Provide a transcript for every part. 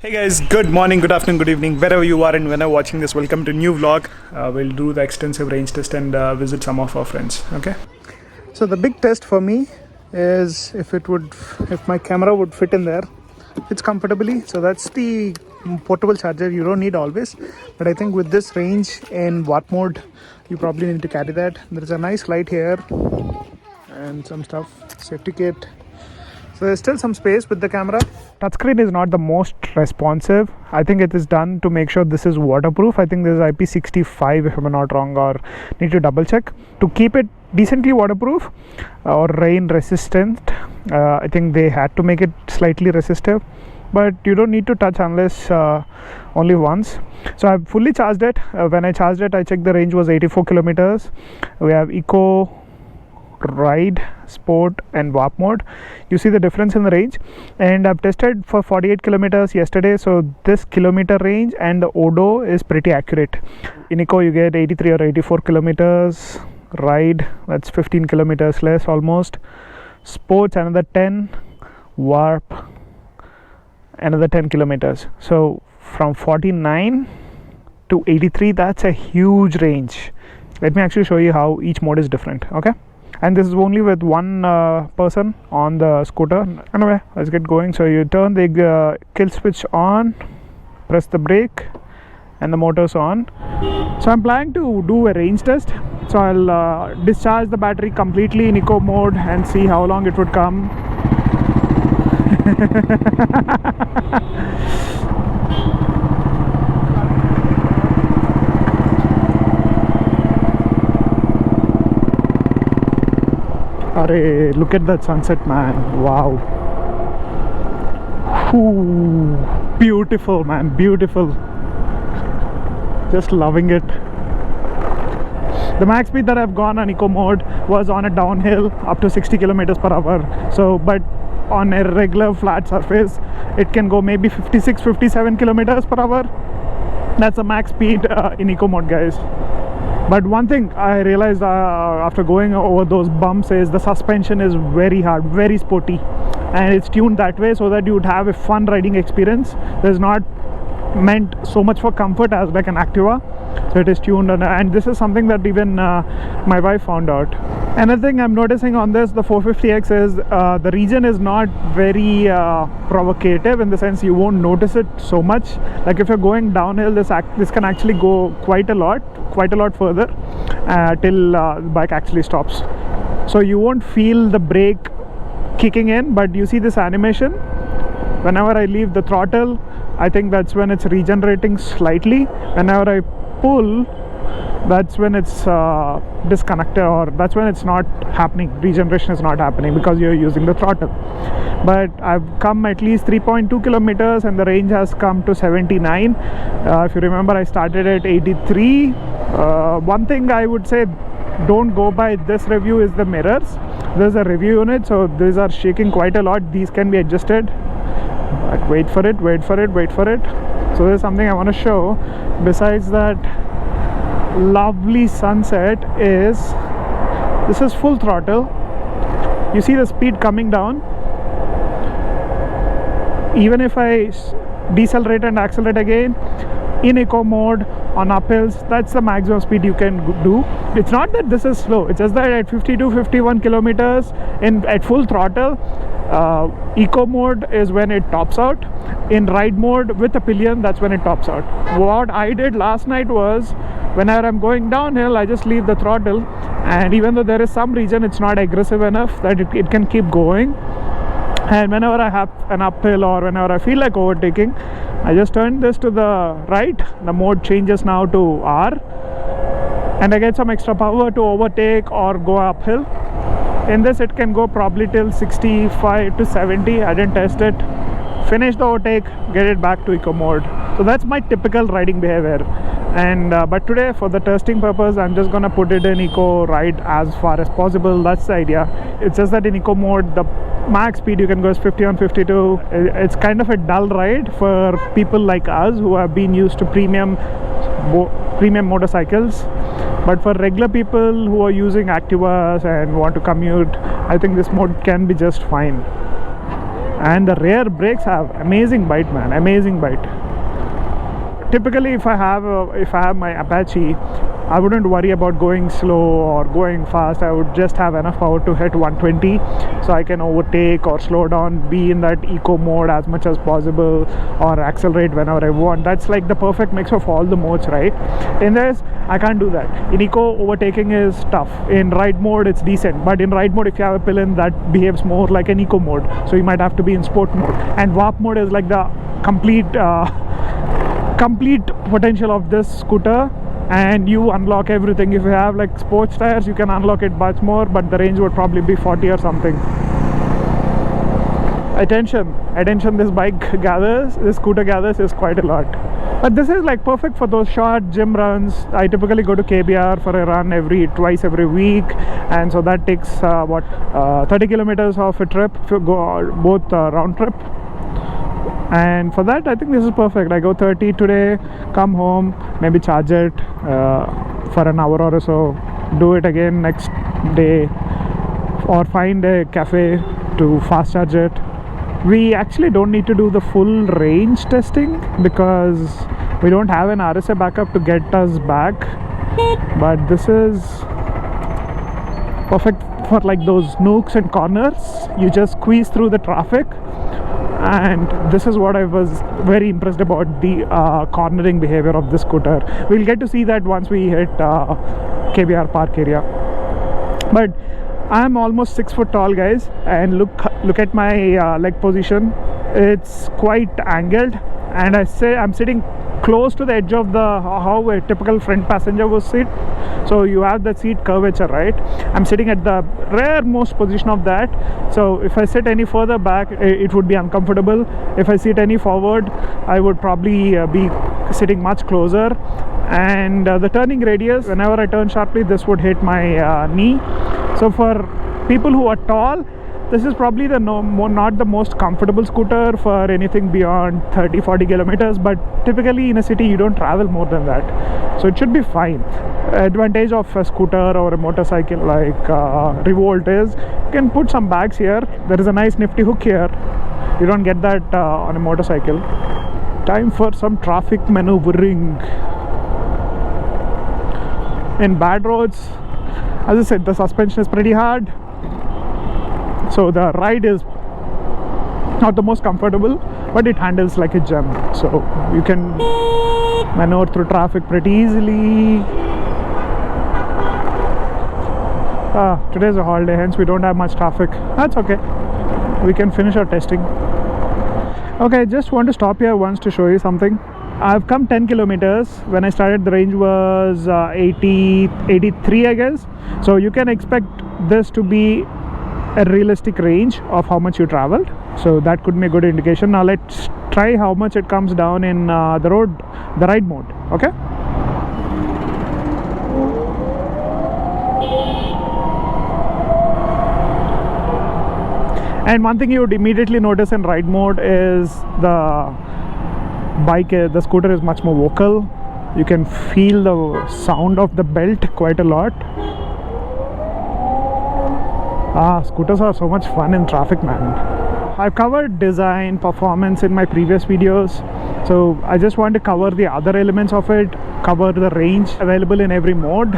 Hey guys, good morning, good afternoon, good evening, wherever you are and whenever watching this, welcome to new vlog. We'll do the extensive range test and visit some of our friends, okay? So the big test for me is if my camera would fit in there, fits comfortably. So that's the portable charger, you don't need always. But I think with this range in watt mode, you probably need to carry that. There's a nice light here and some stuff, safety kit. So there's still some space with the camera. Touchscreen is not the most responsive. I think it is done to make sure this is waterproof. I think this is IP65 if I'm not wrong, or need to double check. To keep it decently waterproof or rain resistant, I think they had to make it slightly resistive. But you don't need to touch unless only once. So I've fully charged it. When I charged it, I checked the range was 84 kilometers. We have Eco, Ride, Sport and WAP mode. You see the difference in the range, and I've tested for 48 kilometers yesterday, so this kilometer range and the odo is pretty accurate. In Eco you get 83 or 84 kilometers. Ride, that's 15 kilometers less almost. Sports another 10. Warp another 10 kilometers. So from 49 to 83, that's a huge range. Let me actually show you how each mode is different, okay? And this is only with one person on the scooter. Anyway, let's get going. So you turn the kill switch on, press the brake, and the motor's on. So I'm planning to do a range test. So I'll discharge the battery completely in eco mode and see how long it would come. Arey, look at that sunset, man. Wow. Ooh, beautiful, man, beautiful. Just loving it. The max speed that I've gone on eco mode was on a downhill up to 60 kilometers per hour. So, but on a regular flat surface, it can go maybe 56, 57 kilometers per hour. That's the max speed in eco mode, guys. But one thing I realized after going over those bumps is the suspension is very hard, very sporty, and it's tuned that way so that you would have a fun riding experience. There's not meant so much for comfort as like an Activa, so it is tuned, and this is something that even my wife found out. Another thing I'm noticing on this, the 450X, is the region is not very provocative, in the sense you won't notice it so much. Like if you're going downhill, this can actually go quite a lot further till the bike actually stops. So you won't feel the brake kicking in, but you see this animation. Whenever I leave the throttle, I think that's when it's regenerating slightly. Whenever I pull, that's when it's disconnected, or that's when it's not happening. Regeneration is not happening because you're using the throttle. But I've come at least 3.2 kilometers and the range has come to 79. If you remember, I started at 83. One thing I would say, don't go by this review, is the mirrors. There's a review unit, so these are shaking quite a lot. These can be adjusted, but wait for it. So there's something I want to show. Besides that lovely sunset, is this is full throttle. You see the speed coming down. Even if I decelerate and accelerate again in eco mode on uphills, that's the maximum speed you can do. It's not that this is slow, it's just that at 52, 51 kilometers at full throttle, eco mode is when it tops out. In ride mode with a pillion, that's when it tops out. What I did last night was, whenever I'm going downhill, I just leave the throttle, and even though there is some region it's not aggressive enough that it can keep going, and whenever I have an uphill or whenever I feel like overtaking, I just turn this to the right. The mode changes now to R, and I get some extra power to overtake or go uphill. In this it can go probably till 65 to 70. I didn't test it. Finish the overtake, get it back to eco mode. So that's my typical riding behavior. And but today, for the testing purpose, I'm just gonna put it in eco ride as far as possible. That's the idea. It's just that in eco mode, the max speed you can go is 51, 52. It's kind of a dull ride for people like us who have been used to premium motorcycles. But for regular people who are using Activas and want to commute, I think this mode can be just fine. And the rear brakes have amazing bite, man, amazing bite. Typically if I have my Apache, I wouldn't worry about going slow or going fast. I would just have enough power to hit 120 so I can overtake or slow down, be in that eco mode as much as possible, or accelerate whenever I want. That's like the perfect mix of all the modes, right? In this, I can't do that. In eco, overtaking is tough. In ride mode, it's decent, but in ride mode, if you have a Pillion, that behaves more like an eco mode, so you might have to be in sport mode. And warp mode is like the complete potential of this scooter, and you unlock everything. If you have like sports tires, you can unlock it much more, but the range would probably be 40 or something. Attention, this scooter gathers is quite a lot. But this is like perfect for those short gym runs. I typically go to KBR for a run twice every week, and so that takes 30 kilometers of a trip if you go both round trip. And for that, I think this is perfect. I go 30 today, come home, maybe charge it for an hour or so, do it again next day, or find a cafe to fast charge it. We actually don't need to do the full range testing because we don't have an RSA backup to get us back, but this is perfect for like those nooks and corners. You just squeeze through the traffic. And this is what I was very impressed about, the cornering behavior of this scooter. We'll get to see that once we hit KBR park area. But I'm almost 6 foot tall, guys, and look at my leg position. It's quite angled, and I'm sitting close to the edge of how a typical front passenger would sit. So you have that seat curvature, right? I'm sitting at the rearmost position of that. So if I sit any further back, it would be uncomfortable. If I sit any forward, I would probably be sitting much closer. And the turning radius, whenever I turn sharply, this would hit my knee. So for people who are tall, this is probably not the most comfortable scooter for anything beyond 30-40 kilometers, but typically in a city you don't travel more than that, so it should be fine. Advantage of a scooter or a motorcycle like Revolt is you can put some bags here. There is a nice nifty hook here. You don't get that on a motorcycle. Time for some traffic maneuvering. In bad roads, as I said, the suspension is pretty hard, so the ride is not the most comfortable, but it handles like a gem, so you can maneuver through traffic pretty easily. Today's a holiday, hence we don't have much traffic. That's okay, we can finish our testing. Okay, I just want to stop here once to show you something. I've come 10 kilometers. When I started, the range was 83, I guess. So you can expect this to be a realistic range of how much you traveled. So that could be a good indication. Now let's try how much it comes down in the ride mode. Okay. And one thing you would immediately notice in ride mode is the scooter is much more vocal. You can feel the sound of the belt quite a lot. Scooters are so much fun in traffic, man. I've covered design, performance in my previous videos, so I just want to cover the other elements of it, cover the range available in every mode.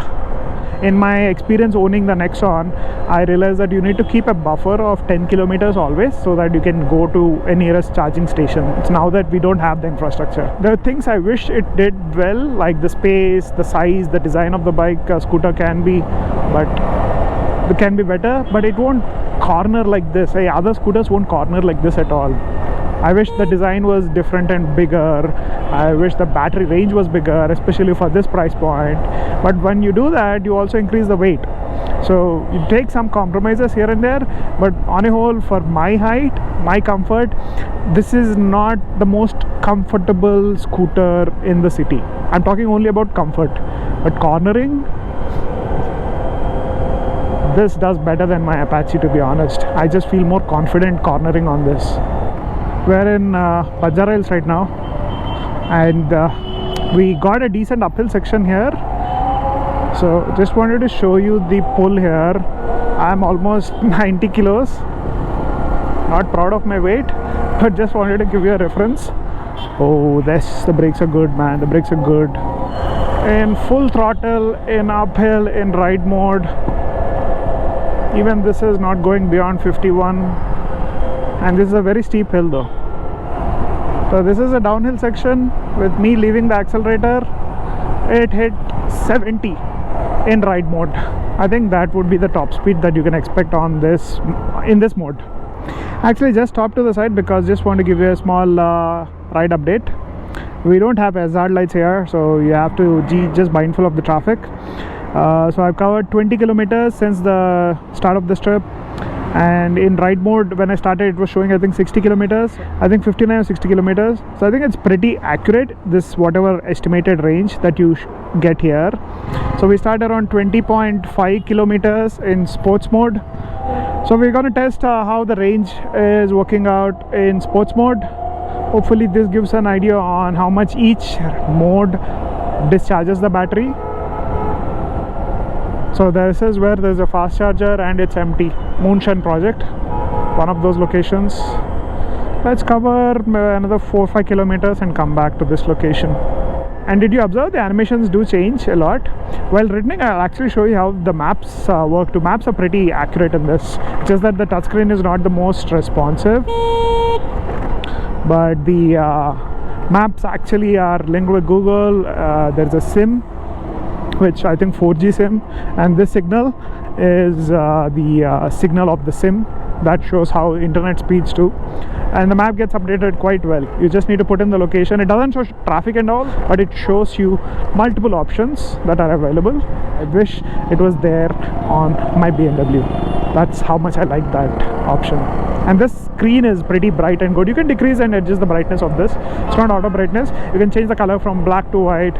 In my experience owning the Nexon, I realized that you need to keep a buffer of 10 kilometers always, so that you can go to a nearest charging station. It's now that we don't have the infrastructure. There are things I wish it did well, like the space, the size, the design of the bike. Scooter can be, but it can be better, but it won't corner like this. Hey, other scooters won't corner like this at all. I wish the design was different and bigger. I wish the battery range was bigger, especially for this price point. But when you do that, you also increase the weight. So you take some compromises here and there, but on a whole, for my height, my comfort, this is not the most comfortable scooter in the city. I'm talking only about comfort, but cornering, this does better than my Apache, to be honest. I just feel more confident cornering on this. We're in Bajra Hills right now, and we got a decent uphill section here. So just wanted to show you the pull here. I'm almost 90 kilos. Not proud of my weight, but just wanted to give you a reference. Oh, the brakes are good, man. The brakes are good. In full throttle, in uphill, in ride mode. Even this is not going beyond 51. And this is a very steep hill though. So this is a downhill section with me leaving the accelerator. It hit 70 in ride mode. I think that would be the top speed that you can expect on this in this mode. Actually just stopped to the side because just want to give you a small ride update. We don't have hazard lights here, so you have to just mindful of the traffic. So I've covered 20 kilometers since the start of this trip, and in ride mode when I started it was showing I think 60 kilometers, I think 59 or 60 kilometers. So I think it's pretty accurate, this whatever estimated range that you get here. So we start around 20.5 kilometers in sports mode. So we're going to test how the range is working out in sports mode. Hopefully this gives an idea on how much each mode discharges the battery. So this is where there's a fast charger and it's empty. Moonshine project, one of those locations. Let's cover another 4-5 kilometers and come back to this location. And did you observe the animations do change a lot? While reading, I'll actually show you how the maps work. The maps are pretty accurate in this. It's just that the touchscreen is not the most responsive. But the maps actually are linked with Google. There's a SIM, which I think 4G SIM, and this signal is the signal of the SIM that shows how internet speeds too. And the map gets updated quite well. You just need to put in the location. It doesn't show traffic and all, but it shows you multiple options that are available. I wish it was there on my BMW. That's how much I like that option. And this screen is pretty bright and good. You can decrease and adjust the brightness of this. It's not auto brightness. You can change the color from black to white.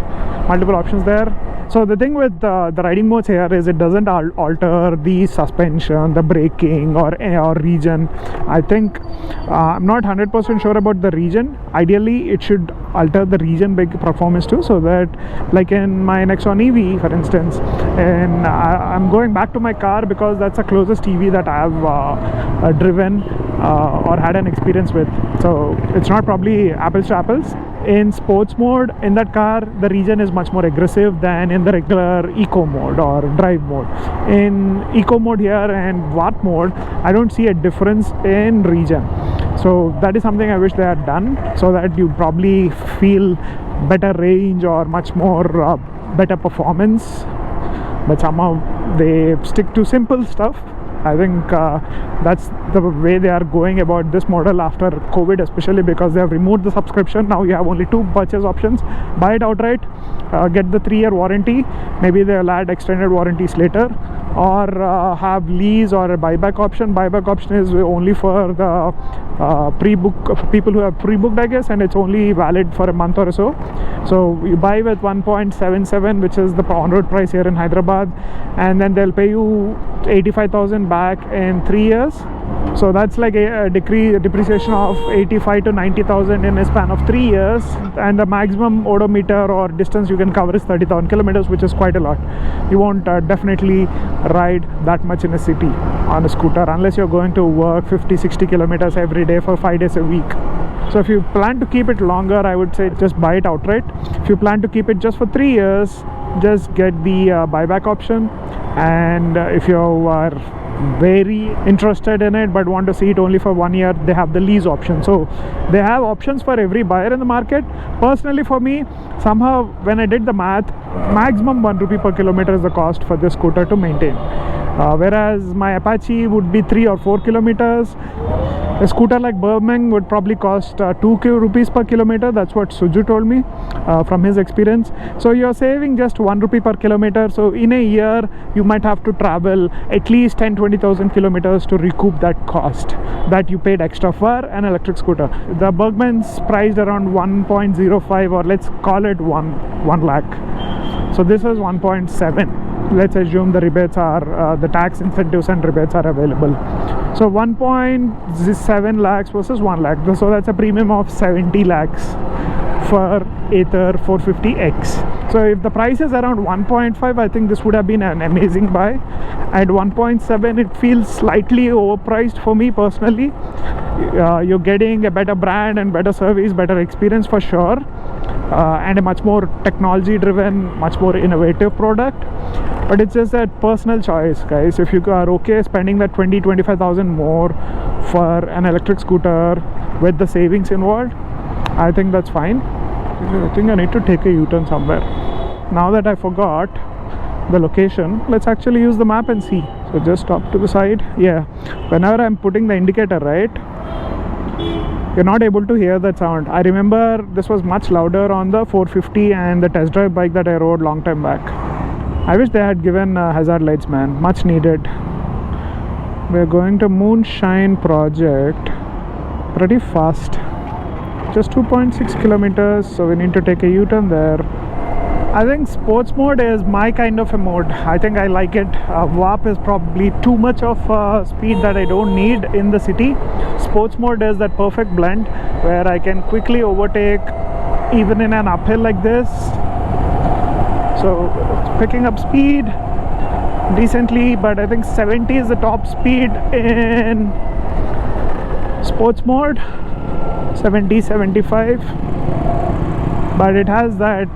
Multiple options there. So the thing with the riding modes here is it doesn't alter the suspension, the braking or region. I think I'm not 100% sure about the region. Ideally it should alter the region brake performance too, so that like in my Nexon EV for instance, and I'm going back to my car because that's the closest EV that I've driven or had an experience with. So it's not probably apples to apples. In sports mode in that car, the region is much more aggressive than in the regular eco mode or drive mode. In eco mode here and VART mode, I don't see a difference in region. So that is something I wish they had done, so that you probably feel better range or much more better performance. But somehow they stick to simple stuff. I think that's the way they are going about this model after COVID, especially because they have removed the subscription. Now you have only two purchase options: buy it outright, get the 3-year warranty, maybe they'll add extended warranties later, or have lease or a buyback option. Buyback option is only for the pre-book people who have pre-booked, I guess, and it's only valid for a month or so. So you buy with 1.77, which is the on-road price here in Hyderabad, and then they'll pay you 85,000 back in 3 years. So that's like a depreciation of 85 to 90,000 in a span of 3 years, and the maximum odometer or distance you can cover is 30,000 kilometers, which is quite a lot. You won't definitely ride that much in a city on a scooter unless you're going to work 50-60 kilometers every day for 5 days a week. So if you plan to keep it longer, I would say just buy it outright. If you plan to keep it just for 3 years, just get the buyback option. And if you are very interested in it but want to see it only for 1 year, they have the lease option. So they have options for every buyer in the market. Personally for me, somehow when I did the math, maximum 1 rupee per kilometer is the cost for this scooter to maintain, whereas my Apache would be 3 or 4 kilometers. A scooter like Birmingham would probably cost 2 rupees per kilometer. That's what Suju told me from his experience. So you're saving just 1 rupee per kilometer. So in a year you might have to travel at least 10-20,000 kilometers to recoup that cost that you paid extra for an electric scooter. The Bergman's priced around 1.05, or let's call it 1 lakh. So this is 1.7. Let's assume the rebates are the tax incentives and rebates are available. So 1.7 lakhs versus 1 lakh. So that's a premium of 70 lakhs for Ather 450X. So if the price is around 1.5, I think this would have been an amazing buy. At 1.7, it feels slightly overpriced for me personally. You're getting a better brand and better service, better experience for sure, and a much more technology driven, much more innovative product. But it's just that personal choice, guys. If you are okay spending that 20-25,000 more for an electric scooter with the savings involved, I think that's fine. I think I need to take a U-turn somewhere. Now that I forgot the location, let's actually use the map and see. So just stop to the side. Yeah, whenever I'm putting the indicator, right, you're not able to hear that sound. I remember this was much louder on the 450 and the test drive bike that I rode long time back. I wish they had given hazard lights, man. Much needed. We're going to Moonshine Project pretty fast. Just 2.6 kilometers, so we need to take a U-turn there. I think sports mode is my kind of a mode. I think I like it. Warp is probably too much of speed that I don't need in the city. Sports mode is that perfect blend where I can quickly overtake even in an uphill like this. So it's picking up speed decently, but I think 70 is the top speed in sports mode. 70, 75, but it has that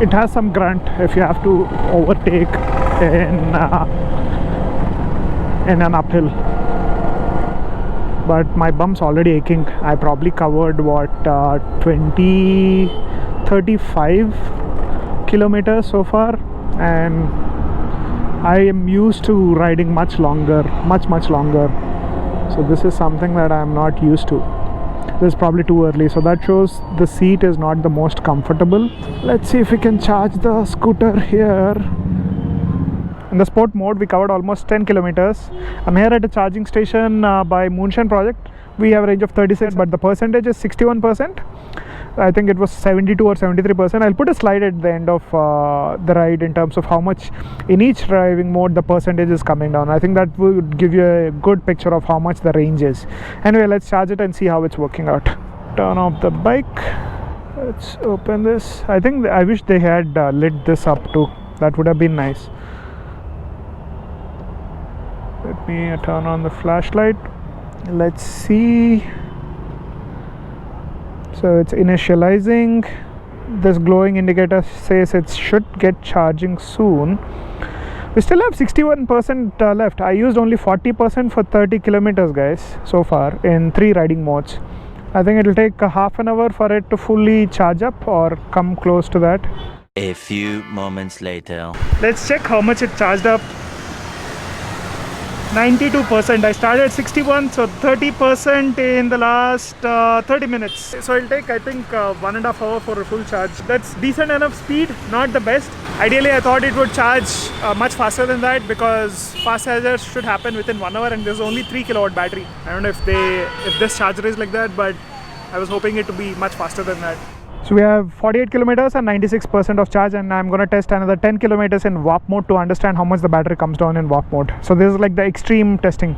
it has some grunt if you have to overtake in an uphill. But my bum's already aching. I probably covered what 35 kilometers so far, and I am used to riding much longer, much longer. So this is something that I am not used to. This is probably too early, so that shows the seat is not the most comfortable. Let's see if we can charge the scooter here. In the sport mode, we covered almost 10 kilometers. I'm here at a charging station by Moonshine Project. We have a range of 36, but the percentage is 61%. I think it was 72 or 73%. I'll put a slide at the end of the ride in terms of how much in each driving mode the percentage is coming down. I think that would give you a good picture of how much the range is. Anyway, let's charge it and see how it's working out. Turn off the bike. Let's open this. I think I wish they had lit this up too. That would have been nice. Let me turn on the flashlight. Let's see. So it's initializing. This glowing indicator says it should get charging soon. We still have 61% left. I used only 40% for 30 kilometers, guys, so far in 3 riding modes. I think it'll take a half an hour for it to fully charge up or come close to that. A few moments later. Let's check how much it charged up. 92%. I started 61, so 30% in the last 30 minutes. So it'll take, I think, 1.5 hours for a full charge. That's decent enough speed, not the best. Ideally, I thought it would charge much faster than that because fast chargers should happen within 1 hour, and there's only 3 kilowatt battery. I don't know if this charger is like that, but I was hoping it to be much faster than that. So we have 48 kilometers and 96% of charge, and I'm going to test another 10 kilometers in warp mode to understand how much the battery comes down in warp mode. So this is like the extreme testing.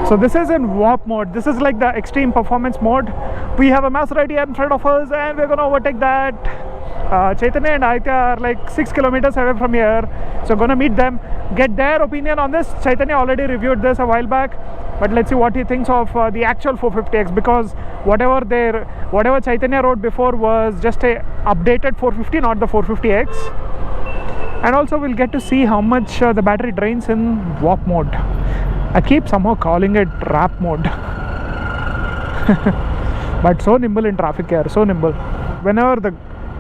So this is in warp mode. This is like the extreme performance mode. We have a Maserati in front of us and we're going to overtake that. Chaitanya and Ather are like 6 kilometers away from here. So going to meet them, get their opinion on this. Chaitanya already reviewed this a while back. But let's see what he thinks of the actual 450X, because whatever Chaitanya rode before was just a updated 450, not the 450X. And also we'll get to see how much the battery drains in warp mode. I keep somehow calling it rap mode. But so nimble in traffic here, so nimble. Whenever the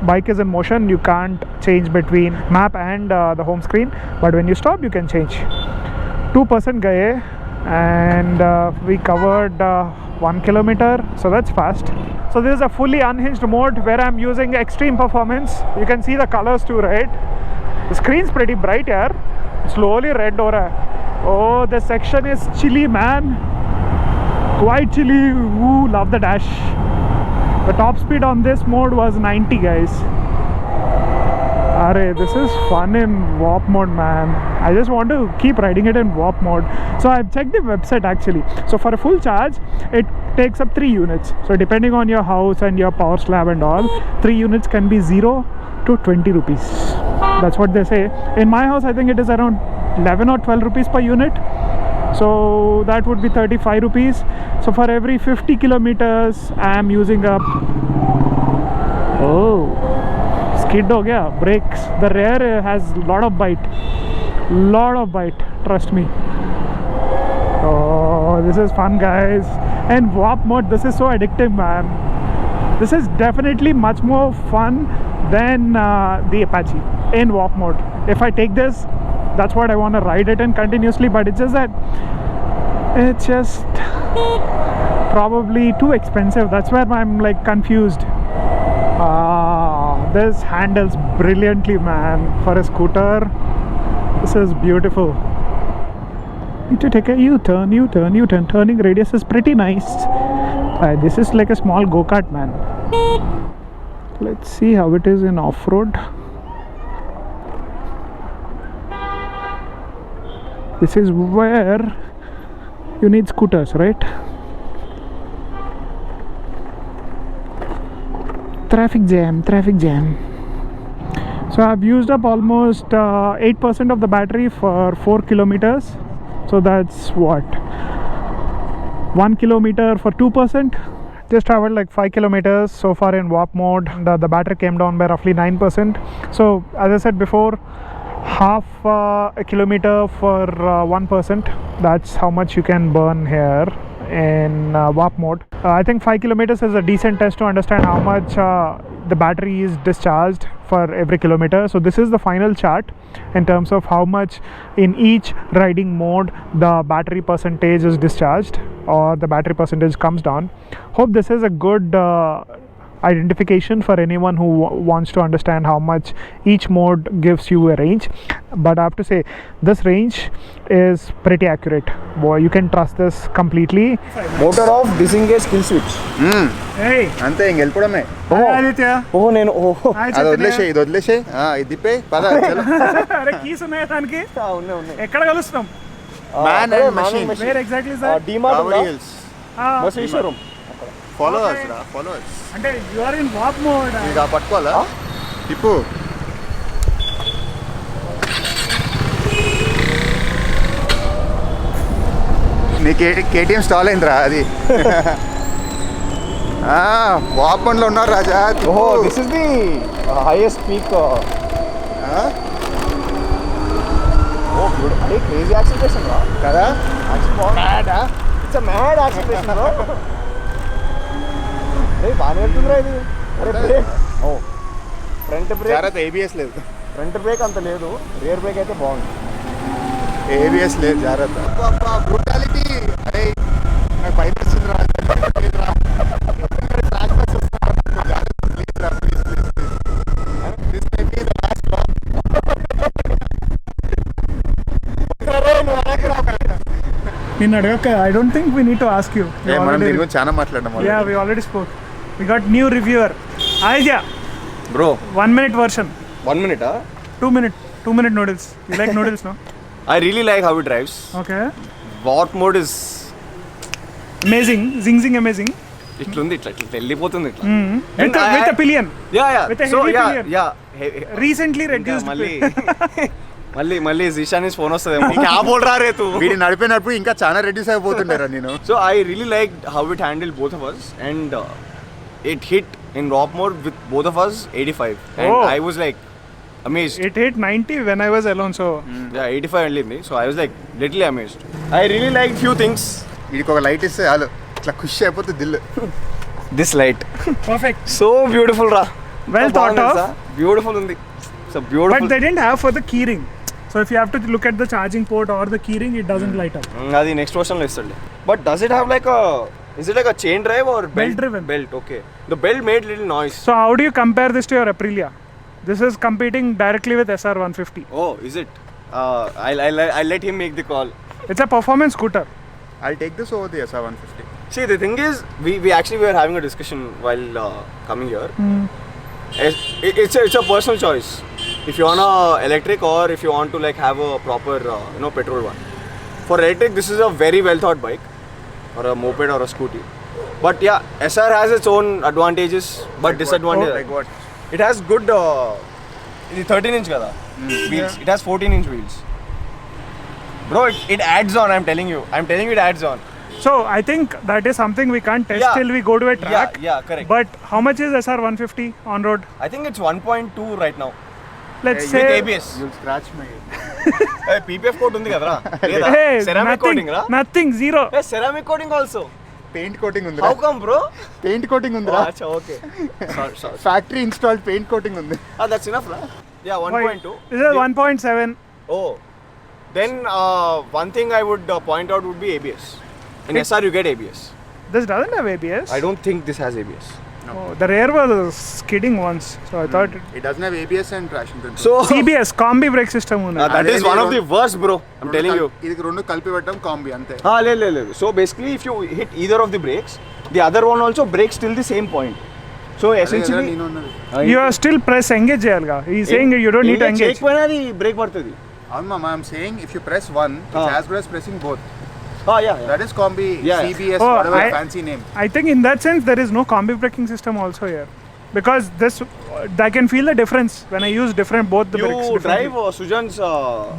bike is in motion, you can't change between map and the home screen. But when you stop, you can change. 2% gaye. And we covered 1 kilometer, so that's fast. So this is a fully unhinged mode where I'm using extreme performance. You can see the colors too, right? The screen's pretty bright here. Slowly red ho raha hai. Oh, this section is chilly, man. Quite chilly. Ooh, love the dash. The top speed on this mode was 90, guys. Arey, this is fun in warp mode, man. I just want to keep riding it in warp mode. So I've checked the website actually. So for a full charge, it takes up 3 units. So depending on your house and your power slab and all, 3 units can be 0 to 20 rupees. That's what they say. In my house, I think it is around 11 or 12 rupees per unit. So that would be 35 rupees. So for every 50 kilometers, I am using up. Oh, skid ho gaya. Brakes. The rear has lot of bite. Trust me. Oh, this is fun, guys. And warp mode, this is so addictive, man. This is definitely much more fun than the Apache in warp mode. If I take this, that's what I want to ride it in continuously, but it's just that it's just probably too expensive. That's where I'm like confused. This handles brilliantly, man. For a scooter, this is beautiful. Need to take a U-turn. Turning radius is pretty nice. This is like a small go-kart, man. Let's see how it is in off-road. This is where you need scooters, right? Traffic jam. So I've used up almost 8% of the battery for 4 kilometers. So that's what, 1 kilometer for 2%. Just traveled like 5 kilometers so far in warp mode. The battery came down by roughly 9%. So as I said before, half a kilometer for 1%. That's how much you can burn here in warp mode. I think 5 kilometers is a decent test to understand how much the battery is discharged for every kilometer. So this is the final chart in terms of how much in each riding mode the battery percentage is discharged or the battery percentage comes down. Hope this is a good identification for anyone who wants to understand how much each mode gives you a range. But I have to say, this range is pretty accurate. Boy, you can trust this completely. Motor off, disengage, kill switch. Hey, అంతే ఇంక వెళ్ళిపోవడమే. నేను అది వదిలేసే ఇది వదిలేసే ఇది తిప్పే పద చలో. అరే కీస్ ఉన్నాయా దానికి? ఉన్నాయి. ఎక్కడ కలుస్తాం? Man and machine. Where exactly is that? DMart Gabriels. బసవేశ్వరం. Follow us రా, follow us. అంటే you are in warp mode. ఇక పట్టుకోవాలా? తిప్పు. నీ కేటీఎం స్టాల్ అయిందిరా అది. వాపన్లో ఉన్నారు రాజా. ఓహో, this is the highest peak. Oh good. అరే క్రేజీ యాక్సిలరేషన్ రా కదా? మ్యాడా? ఇట్స్ మ్యాడ్ యాక్సిలరేషన్ రా. అరే బాగానే వెళ్తుందిరా ఇది. అరే బ్రేక్. ఓ ఫ్రంట్ బ్రేక్. జాగ్రత్త, ఏబిఎస్ లేదు. ఫ్రంట్ బ్రేక్ అంత లేదు, రియర్ బ్రేక్ అయితే బాగుంది. ఏబిఎస్ లేదు, జాగ్రత్త. బ్రూటాలిటీ. అరే నాకు భయం వేస్తుంది రా. In Adaka, I don't think we need to ask you. మనం దీని గురించి చాలా మాట్లాడినాం. Yeah, we already spoke. We got new reviewer. Aija. Bro, 1 minute version. 1 minute. 2 minute noodles. You like noodles, no? I really like how it drives. Okay. Warp mode is Amazing. Zing amazing. ఇట్లుంది, ఇట్లా వెళ్ళిపోతుంది ఇట్లా. With a pillion. Yeah. With a So heavy yeah, pillion. yeah. Recently reduced. మళ్ళీ జీషానిస్ phone వస్తుంది. క్యా బోల్ రా రే తూ. వీడి నడిపినప్పుడు ఇంకా చాలా రెడ్యూస్ అయిపోతుండేరా నేను. So I really liked how it handled both of us, and it hit in warp mode with both of us 85, and I was like amazed. It hit 90 when I was alone, so Yeah, 85 వెళ్ళింది. So I was like literally amazed. I really liked few things. వీడికి ఒక light ఇస్తే చాలు ఇట్లా ఖుషి అయిపోతుంది Dil. This light. perfect. So beautiful రా. Well thought of. Beautiful ఉంది. So beautiful. But they didn't have for the keyring. So if you have to look at the charging port or the keyring, it doesn't light up. అది next version లో ఇస్తాడు. But does it have like a, is it like a chain drive or Belt driven. Belt, okay. The belt made little noise. So how do you compare this to your Aprilia? This is competing directly with SR 150. Oh, is it? I'll let him make the call. It's a performance scooter. I'll take this over the SR 150. See, the thing is, we actually were having a discussion while coming here. It's a personal choice. If you want a electric or if you want to like have a proper petrol one. For electric, this is a very well thought bike or a moped or a scooty. But yeah, SR has its own advantages but disadvantages. Like what? It has good 13-inch kada wheels. It has 14-inch wheels. Bro, it adds on. I'm telling you, it adds on. So I think that is something we can't test till we go to a track. Yeah, correct. But how much is SR 150 on road? I think it's 1.2 right now. Let's With say ABS. You'll scratch my. Hey, PPF coat undi kadra? hey, Ceramic coating ra? nothing, zero. Hey, ceramic coating also. Paint coating undi. How come, bro? Paint coating undi. Oh, acha, okay. Sorry. Factory installed paint coating undi. That's enough, right? Yeah, 1.2. This is 1.7. Oh. Then one thing I would point out would be ABS. In SR you get ABS. This doesn't have ABS. I don't think this has ABS. Oh, the rear was skidding once, so I thought It doesn't have ABS and traction control. So CBS combi brake system ఉంది. that is one of the worst, bro. I'm telling you. ఇది రెండు కలిపి పెట్టడం combi అంతే. Le. So basically if you hit either of the brakes, the other one also brakes till the same point. So essentially You are still press engage చేయాలిగా. He is saying you don't need to engage. చేయకపోయినా అది break పడుతుంది. అవును మామ, I'm saying if you press one, it's as good as pressing both. Yeah. That is combi, Yeah. CBS, Oh, whatever fancy name. I think in that sense there is no combi braking system also here. Because this, I can feel the difference when I use both the brakes. You drive Sujan's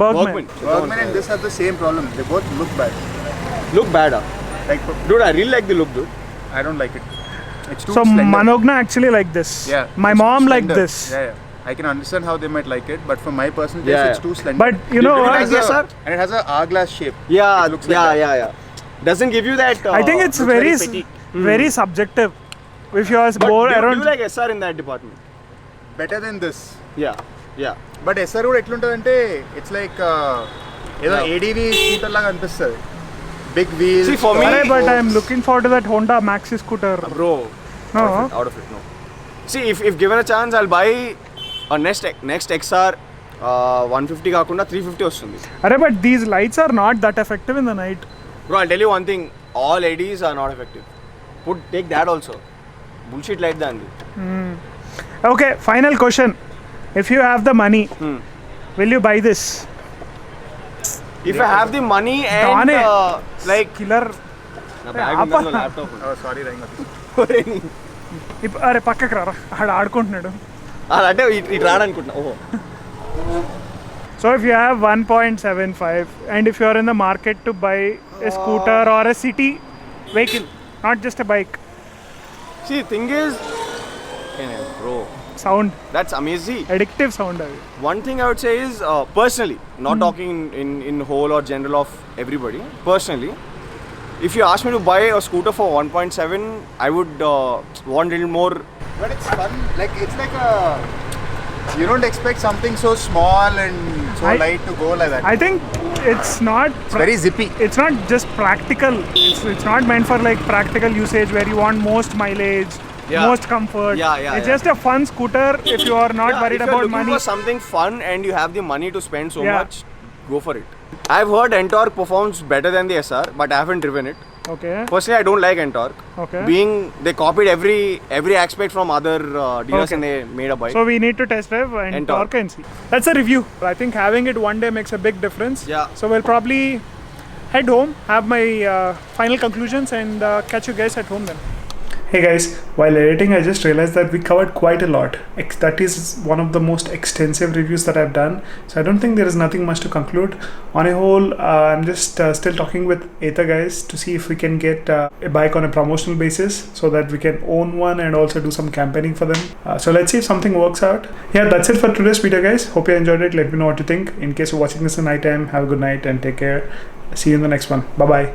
Bergman. Bergman and this have the same problem. They both look bad. Look bad, Like, dude. I really like the look, dude. I don't like it. It's too So slender. Manogna actually like this. Yeah. My it's mom too like slender. this. Yeah. I can understand how they might like it, but for my personal taste, Yeah. it's too slender. But you know Do you what? like this, sir? And it has a hourglass shape. Yeah, It looks like that. yeah. Doesn't give you that. I think it's looks very petty. very subjective. If you are But more do around you like SR in that department? Better than this. Yeah. But SR కూడా ఎట్లుంటదంటే it's like ఏదో Yeah. ADV scooter లాగా అనిపిస్తుంది. Big wheels. See, for me- Arey, but I am looking forward to that Honda Maxi scooter. Bro. No. Out of it, no. See, if given a chance, I'll buy a next XR 150 కాకుండా 350 వస్తుంది. Arey, but these lights are not that effective in the night. Bro, I'll tell you one thing. All LEDs are not effective. Take that also. Bullshit light dandy. Okay, final question. If you have the money, will you buy this? If I have the money and Dane. like Killer. నా bag ఉందో laptop Oh, sorry, Rangan. అరే పక్కకు రారా ఆడు ఆడుకుంటున్నాడు. అంటే ఇటు రాడనుకుంటున్నా. ఓహో. So if you have 1.75 and if you are in the market to buy a scooter or a city vehicle, not just a bike, See, thing is, bro, sound, that's amazing. addictive sound. One thing I would say is personally, not talking in whole or general of everybody. Personally, if you ask me to buy a scooter for 1.7, I would want a little more. But it's fun. Like it's like a. You don't expect something so small and so light to go like that. I think it's not It's very zippy. it's not just practical. It's not meant for like practical usage where you want most mileage, Yeah. most comfort. Yeah, It's just a fun scooter if you are not worried if you're about looking money. for something fun and you have the money to spend so Yeah. much, go for it. I've heard Ntorq performs better than the SR, but I haven't driven it. Okay. Personally, I don't like Ntorq. Okay. Being they copied every aspect from other dealers Okay. and they made a bike. So we need to test drive and Torque. torque and see. That's a review. I think having it one day makes a big difference. Yeah. So we'll probably head home, have my final conclusions, and catch you guys at home then. Hey guys, while editing I just realized that we covered quite a lot. That is one of the most extensive reviews that I've done. So I don't think there is nothing much to conclude. On a whole, I'm just still talking with Ather guys to see if we can get a bike on a promotional basis so that we can own one and also do some campaigning for them. So let's see if something works out. Yeah, that's it for today's video guys. Hope you enjoyed it. Let me know what you think. In case you're watching this at night time, have a good night and take care. See you in the next one. Bye bye.